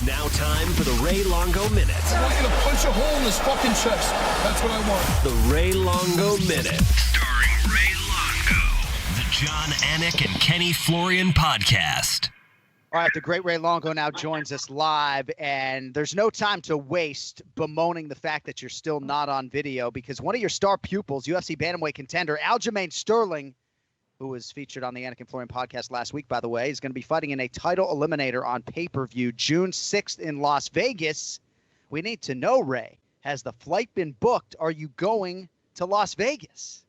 It's now time for the Ray Longo Minute. I want you to punch a hole in his fucking chest. That's what I want. The Ray Longo Minute. Starring Ray Longo. The John Anik and Kenny Florian podcast. All right, the great Ray Longo now joins us live, and there's no time to waste bemoaning the fact that you're still not on video because one of your star pupils, UFC bantamweight contender Aljamain Sterling, who was featured on the Anik and Florian podcast last week, by the way, is going to be fighting in a title eliminator on pay-per-view June 6th in Las Vegas. We need to know, Ray, has the flight been booked? Are you going to Las Vegas?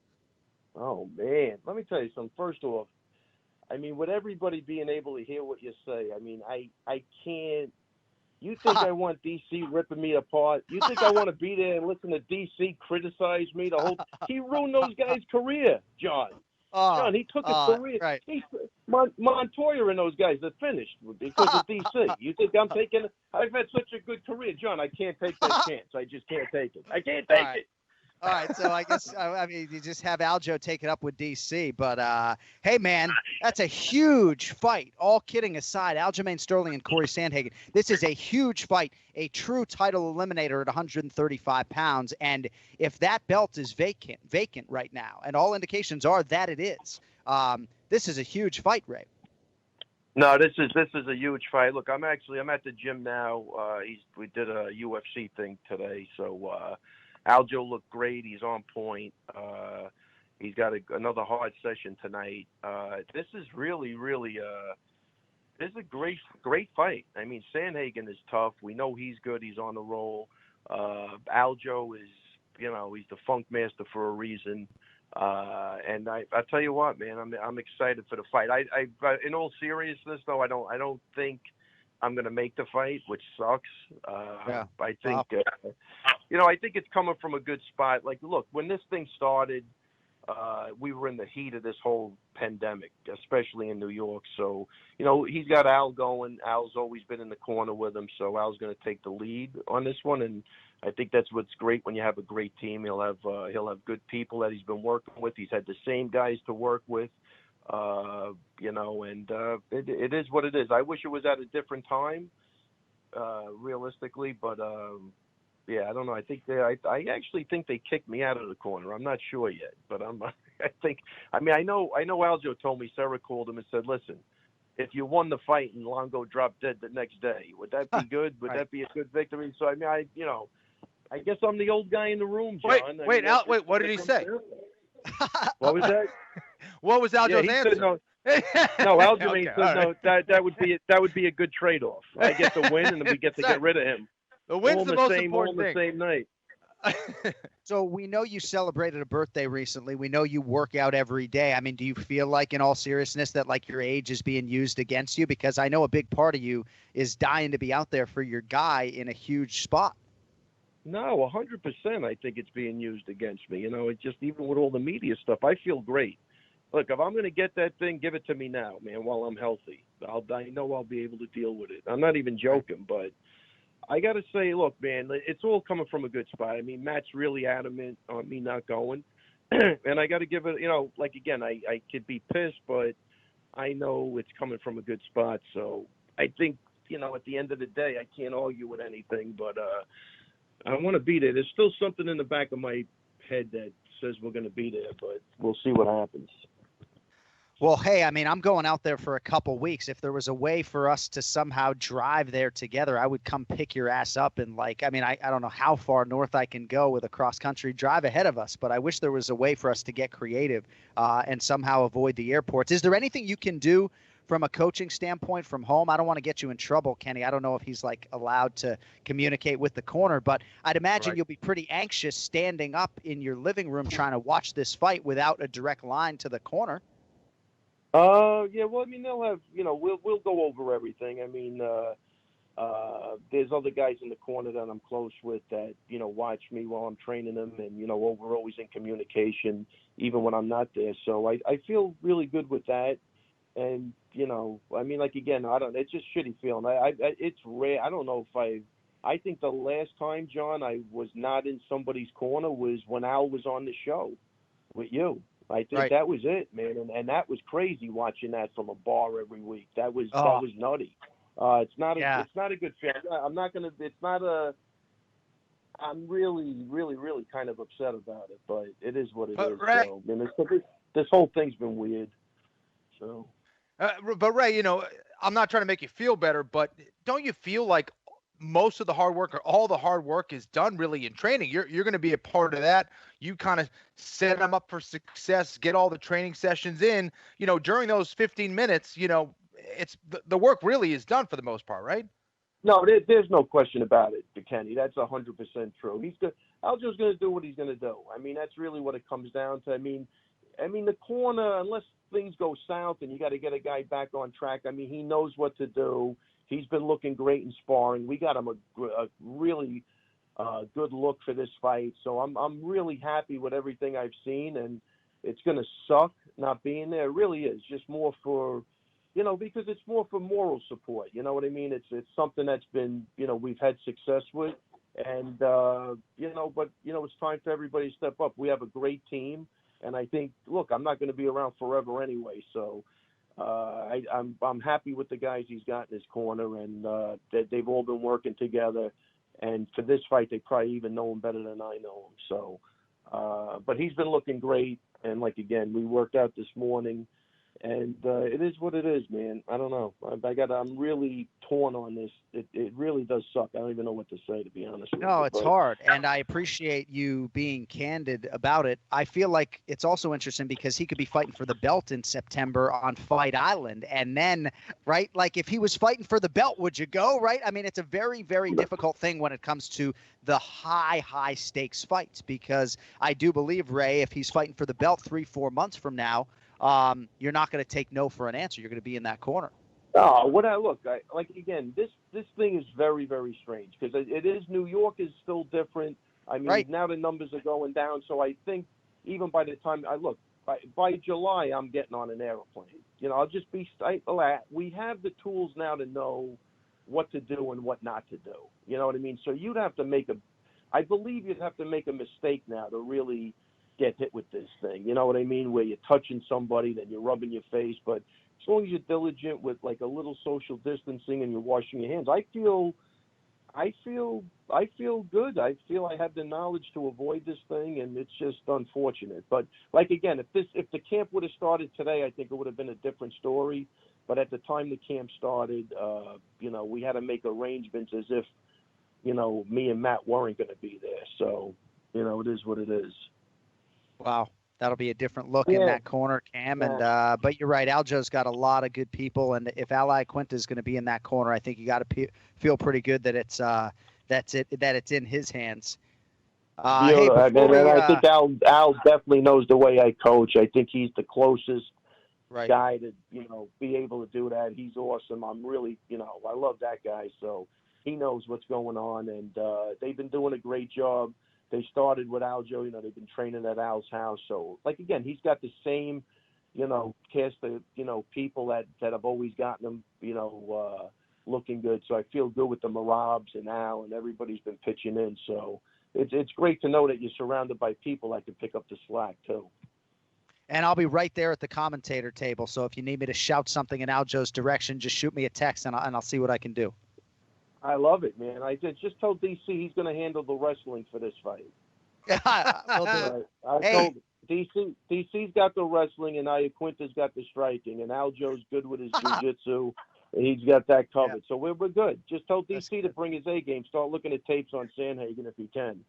Oh, man. Let me tell you something. First off, I mean, with everybody being able to hear what you say, I mean, I can't. You think I want DC ripping me apart? You think I want to be there and listen to DC criticize me? He ruined those guys' career, John. John, he took his career. Right. Montoya and those guys are finished because of DC. You think I'm taking? I've had such a good career, John. I can't take that chance. I just can't take it. I can't take it. All right, so I guess, I mean, you just have Aljo take it up with DC. But, hey, man, that's a huge fight. All kidding aside, Aljamain Sterling and Cory Sandhagen, this is a huge fight, a true title eliminator at 135 pounds. And if that belt is vacant right now, and all indications are that it is, this is a huge fight, Ray. No, this is a huge fight. Look, I'm at the gym now. We did a UFC thing today, so Aljo looked great. He's on point. He's got another hard session tonight. This is really, this is a great fight. I mean, Sandhagen is tough. We know he's good. He's on the roll. Aljo is, he's the funk master for a reason. And I tell you what, man, I'm excited for the fight. I in all seriousness, though, I don't think I'm going to make the fight, which sucks. Yeah. I think, I think it's coming from a good spot. Like, look, when this thing started, we were in the heat of this whole pandemic, especially in New York. So, he's got Al going. Al's always been in the corner with him. So Al's going to take the lead on this one. And I think that's what's great when you have a great team. He'll have good people that he's been working with. He's had the same guys to work with. It is what it is. I wish it was at a different time, realistically, but I don't know. I think I actually think they kicked me out of the corner. I'm not sure yet, but I know Aljo told me Sarah called him and said, listen, if you won the fight and Longo dropped dead the next day, would that be good? Would that be a good victory? So, I guess I'm the old guy in the room, John. Wait, what did he say? What was that? What was Aljo's answer? Said no, Aljamain said no. That would be a good trade-off. I get the win, and then we get to get rid of him. The win's the most important thing. thing. The same night. So we know you celebrated a birthday recently. We know you work out every day. I mean, do you feel like, in all seriousness, that like your age is being used against you? Because I know a big part of you is dying to be out there for your guy in a huge spot. No, 100%. I think it's being used against me. It just, even with all the media stuff, I feel great. Look, if I'm going to get that thing, give it to me now, man, while I'm healthy. I know I'll be able to deal with it. I'm not even joking, but I got to say, look, man, it's all coming from a good spot. I mean, Matt's really adamant on me not going. And I got to give it, again, I could be pissed, but I know it's coming from a good spot. So I think, at the end of the day, I can't argue with anything, but I want to be there. There's still something in the back of my head that says we're going to be there, but we'll see what happens. Well, hey, I mean, I'm going out there for a couple weeks. If there was a way for us to somehow drive there together, I would come pick your ass up. And I don't know how far north I can go with a cross-country drive ahead of us, but I wish there was a way for us to get creative and somehow avoid the airports. Is there anything you can do from a coaching standpoint from home? I don't want to get you in trouble, Kenny. I don't know if he's allowed to communicate with the corner, but I'd imagine You'll be pretty anxious standing up in your living room trying to watch this fight without a direct line to the corner. Yeah, well, I mean, they'll have, we'll go over everything. I mean, there's other guys in the corner that I'm close with that, watch me while I'm training them, and, we're always in communication, even when I'm not there. So I feel really good with that. And, again, it's just shitty feeling. It's rare. I don't know if I think the last time, John, I was not in somebody's corner was when Al was on the show with you. I think that was it, man, and that was crazy watching that from a bar every week. That was nutty. It's not a good feeling. I'm not gonna. It's not a. I'm really, really, really kind of upset about it, but it is what it is. Ray, So, I mean, this whole thing's been weird. So. But Ray, I'm not trying to make you feel better, but don't you feel like most of the hard work or all the hard work is done really in training? You're going to be a part of that. You kind of set them up for success, get all the training sessions in, during those 15 minutes, it's the work really is done for the most part, right? No, there's no question about it, Kenny. That's 100% true. Aljo's going to do what he's going to do. I mean, that's really what it comes down to. I mean, the corner, unless things go south and you got to get a guy back on track, I mean, he knows what to do. He's been looking great in sparring. We got him a really good look for this fight. So I'm really happy with everything I've seen, and it's going to suck not being there. It really is. Just more for, because it's more for moral support. You know what I mean? It's something that's been, we've had success with. And, but, it's time for everybody to step up. We have a great team. And I think, look, I'm not going to be around forever anyway. So I'm happy with the guys he's got in his corner, and they've all been working together. And for this fight, they probably even know him better than I know him. So, but he's been looking great. And again, we worked out this morning. And it is what it is, man. I don't know. I'm really torn on this. It really does suck. I don't even know what to say, to be honest with you. No, it's hard, and I appreciate you being candid about it. I feel like it's also interesting because he could be fighting for the belt in September on Fight Island, and then, right, if he was fighting for the belt, would you go, right? I mean, it's a very, very difficult thing when it comes to the high stakes fights, because I do believe, Ray, if he's fighting for the belt 3-4 months from now, you're not going to take no for an answer. You're going to be in that corner. Oh, again, this thing is very, very strange because it is. New York is still different. I mean, Now the numbers are going down. So I think even by the time by July, I'm getting on an airplane. I'll just be. We have the tools now to know what to do and what not to do. You know what I mean? So I believe you'd have to make a mistake now to really get hit with this thing. You know what I mean? Where you're touching somebody, then you're rubbing your face. But as long as you're diligent with a little social distancing and you're washing your hands, I feel good. I feel I have the knowledge to avoid this thing, and it's just unfortunate. But again, if the camp would have started today, I think it would have been a different story. But at the time the camp started, we had to make arrangements as if, me and Matt weren't going to be there. So, it is what it is. Wow, that'll be a different look in that corner, Cam. And but you're right, Aljo's got a lot of good people, and if Ali Quinta is going to be in that corner, I think you got to feel pretty good that it's it's in his hands. I think Al definitely knows the way I coach. I think he's the closest guy to be able to do that. He's awesome. I'm really I love that guy. So he knows what's going on, and they've been doing a great job. They started with Aljo, they've been training at Al's house. So, again, he's got the same, cast of, people that have always gotten him, looking good. So I feel good with the Marabs and Al, and everybody's been pitching in. So it's great to know that you're surrounded by people that can pick up the slack, too. And I'll be right there at the commentator table. So if you need me to shout something in Aljo's direction, just shoot me a text, and I'll see what I can do. I love it, man. I just told DC he's going to handle the wrestling for this fight. I told DC's got the wrestling, and Quinta's got the striking, and Aljo's good with his jiu-jitsu. He's got that covered. Yeah. So we're good. Just tell DC to bring his A game. Start looking at tapes on Sandhagen if he can.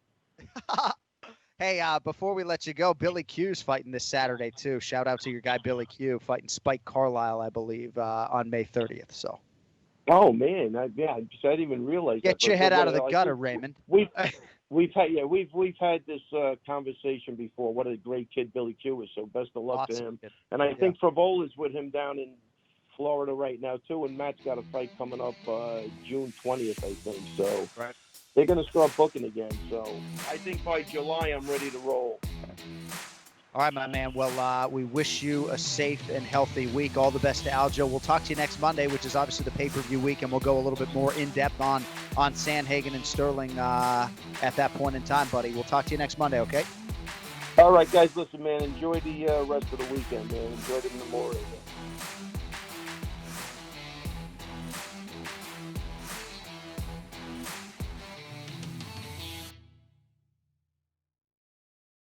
Hey, before we let you go, Billy Q's fighting this Saturday, too. Shout out to your guy, Billy Q, fighting Spike Carlisle, I believe, on May 30th. So. Oh man, I didn't even realize. Get your head out of the gutter, Raymond. We've had this conversation before. What a great kid Billy Q is. So best of luck to him. And I think Fravola's with him down in Florida right now too. And Matt's got a fight coming up June 20th, I think. So they're going to start booking again. So I think by July I'm ready to roll. All right, my man. Well, we wish you a safe and healthy week. All the best to Aljo. We'll talk to you next Monday, which is obviously the pay-per-view week, and we'll go a little bit more in-depth on Sandhagen and Sterling at that point in time, buddy. We'll talk to you next Monday, okay? All right, guys. Listen, man, enjoy the rest of the weekend, man. Enjoy the Memorial Day.